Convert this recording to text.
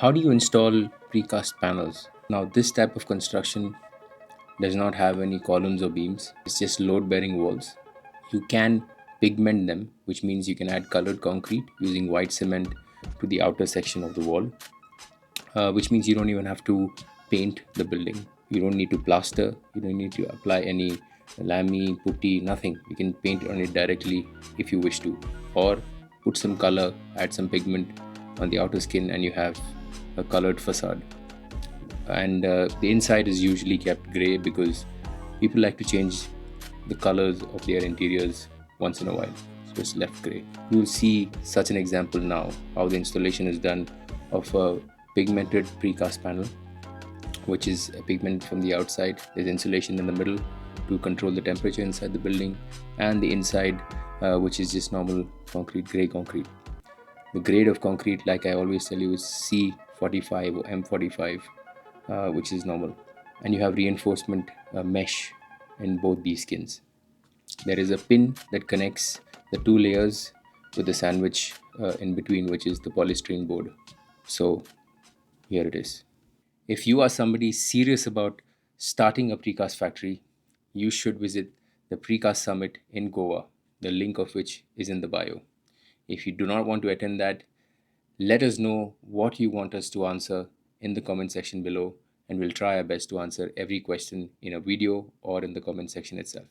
How do you install precast panels? Now, this type of construction does not have any columns or beams, it's just load bearing walls. You can pigment them, which means you can add colored concrete using white cement to the outer section of the wall, which means you don't even have to paint the building. You don't need to plaster, you don't need to apply any lamy, putty, nothing. You can paint on it directly if you wish to, or put some color, add some pigment on the outer skin, and you have a colored facade. And the inside is usually kept gray because people like to change the colors of their interiors once in a while, so it's left gray. You will see such an example now how the installation is done of a pigmented precast panel, which is a pigment from the outside. There's insulation in the middle to control the temperature inside the building, and the inside, which is just normal concrete, gray concrete. The grade of concrete, like I always tell you, is C45 or M45, which is normal. And you have reinforcement mesh in both these skins. There is a pin that connects the two layers with the sandwich in between, which is the polystyrene board. So here it is. If you are somebody serious about starting a precast factory, you should visit the Precast Summit in Goa, the link of which is in the bio. If you do not want to attend that, let us know what you want us to answer in the comment section below, and we'll try our best to answer every question in a video or in the comment section itself.